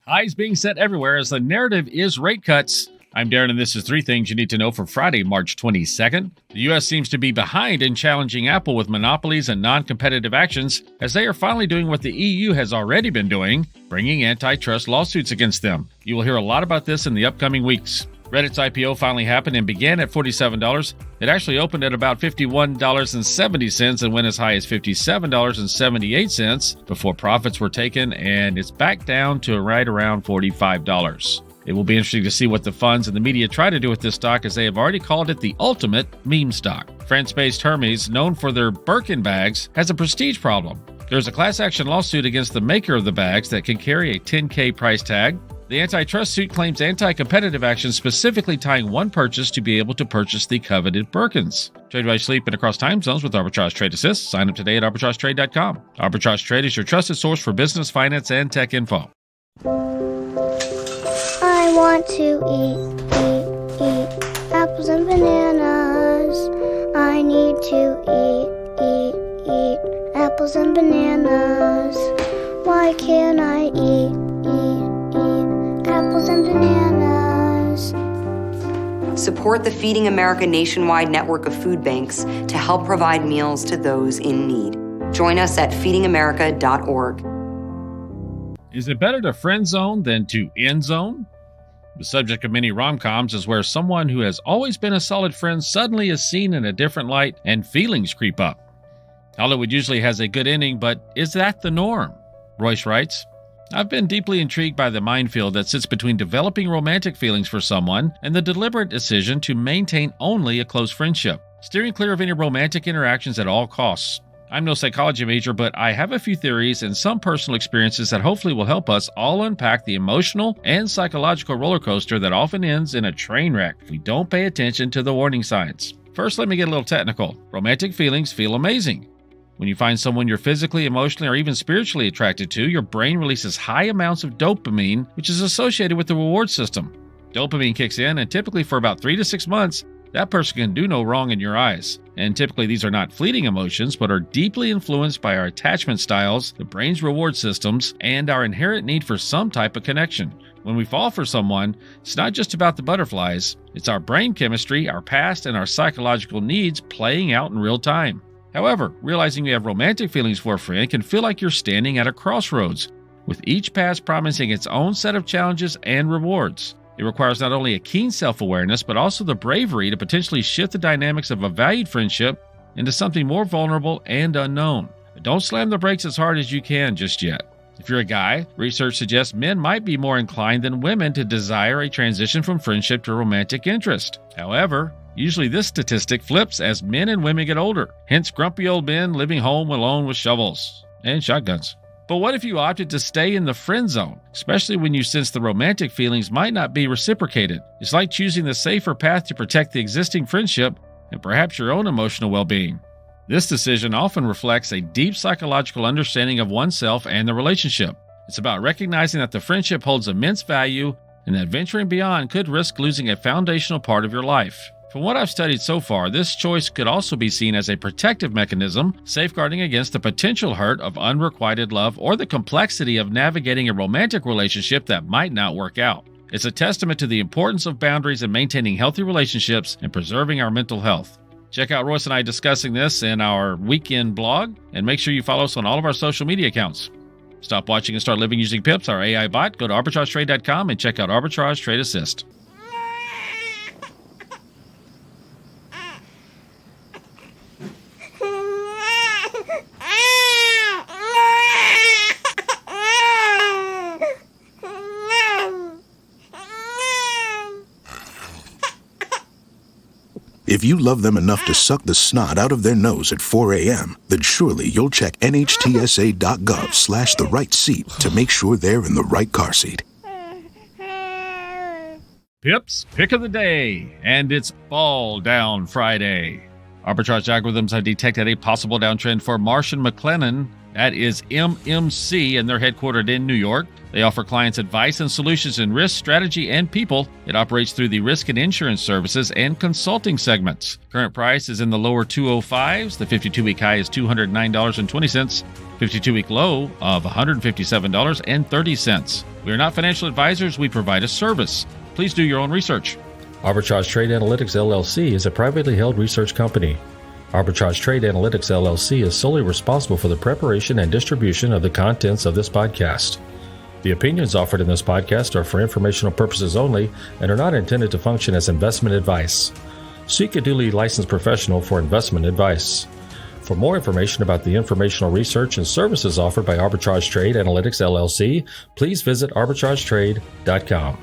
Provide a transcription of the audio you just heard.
Highs being set everywhere as the narrative is rate cuts. I'm Darren, and this is 3 things you need to know for Friday, March 22nd. The U.S. seems to be behind in challenging Apple with monopolies and non-competitive actions, as they are finally doing what the EU has already been doing, bringing antitrust lawsuits against them. You will hear a lot about this in the upcoming weeks. Reddit's IPO finally happened and began at $47. It actually opened at about $51.70 and went as high as $57.78 before profits were taken, and it's back down to right around $45. It will be interesting to see what the funds and the media try to do with this stock, as they have already called it the ultimate meme stock. France-based Hermes, known for their Birkin bags, has a prestige problem. There's a class action lawsuit against the maker of the bags that can carry a $10,000 price tag. The antitrust suit claims anti-competitive action, specifically tying one purchase to be able to purchase the coveted Birkins. Trade while you sleep and across time zones with Arbitrage Trade Assist. Sign up today at arbitragetrade.com. Arbitrage Trade is your trusted source for business, finance, and tech info. I want to eat apples and bananas. I need to eat apples and bananas. Why can't I eat apples and bananas? Support the Feeding America nationwide network of food banks to help provide meals to those in need. Join us at feedingamerica.org. Is it better to friendzone than to endzone? The subject of many rom-coms is where someone who has always been a solid friend suddenly is seen in a different light and feelings creep up. Hollywood usually has a good ending, but is that the norm? Royce writes, I've been deeply intrigued by the minefield that sits between developing romantic feelings for someone and the deliberate decision to maintain only a close friendship, steering clear of any romantic interactions at all costs. I'm no psychology major, but I have a few theories and some personal experiences that hopefully will help us all unpack the emotional and psychological roller coaster that often ends in a train wreck if we don't pay attention to the warning signs. First, let me get a little technical. Romantic feelings feel amazing. When you find someone you're physically, emotionally, or even spiritually attracted to, your brain releases high amounts of dopamine, which is associated with the reward system. Dopamine kicks in, and typically for about 3 to 6 months, that person can do no wrong in your eyes. And typically these are not fleeting emotions, but are deeply influenced by our attachment styles, the brain's reward systems, and our inherent need for some type of connection. When we fall for someone, it's not just about the butterflies. It's our brain chemistry, our past, and our psychological needs playing out in real time. However, realizing you have romantic feelings for a friend can feel like you're standing at a crossroads, with each path promising its own set of challenges and rewards. It requires not only a keen self-awareness, but also the bravery to potentially shift the dynamics of a valued friendship into something more vulnerable and unknown. But don't slam the brakes as hard as you can just yet. If you're a guy, research suggests men might be more inclined than women to desire a transition from friendship to romantic interest. However, usually this statistic flips as men and women get older, hence grumpy old men living home alone with shovels and shotguns. But what if you opted to stay in the friend zone, especially when you sense the romantic feelings might not be reciprocated? It's like choosing the safer path to protect the existing friendship and perhaps your own emotional well-being. This decision often reflects a deep psychological understanding of oneself and the relationship. It's about recognizing that the friendship holds immense value and that venturing beyond could risk losing a foundational part of your life. From what I've studied so far, this choice could also be seen as a protective mechanism, safeguarding against the potential hurt of unrequited love or the complexity of navigating a romantic relationship that might not work out. It's a testament to the importance of boundaries in maintaining healthy relationships and preserving our mental health. Check out Royce and I discussing this in our weekend blog, and make sure you follow us on all of our social media accounts. Stop watching and start living using Pips, our AI bot. Go to arbitragetrade.com and check out Arbitrage Trade Assist. If you love them enough to suck the snot out of their nose at 4 a.m., then surely you'll check NHTSA.gov/the right seat to make sure they're in the right car seat. Pips, pick of the day, and it's Fall Down Friday. Arbitrage algorithms have detected a possible downtrend for Marsh & McLennan, That is MMC, and they're headquartered in New York. They offer clients advice and solutions in risk, strategy, and people. It operates through the risk and insurance services and consulting segments. Current price is in the lower 205s. The 52-week high is $209.20. 52-week low of $157.30. We are not financial advisors. We provide a service. Please do your own research. Arbitrage Trade Analytics LLC is a privately held research company. Arbitrage Trade Analytics LLC is solely responsible for the preparation and distribution of the contents of this podcast. The opinions offered in this podcast are for informational purposes only and are not intended to function as investment advice. Seek a duly licensed professional for investment advice. For more information about the informational research and services offered by Arbitrage Trade Analytics LLC, please visit arbitragetrade.com.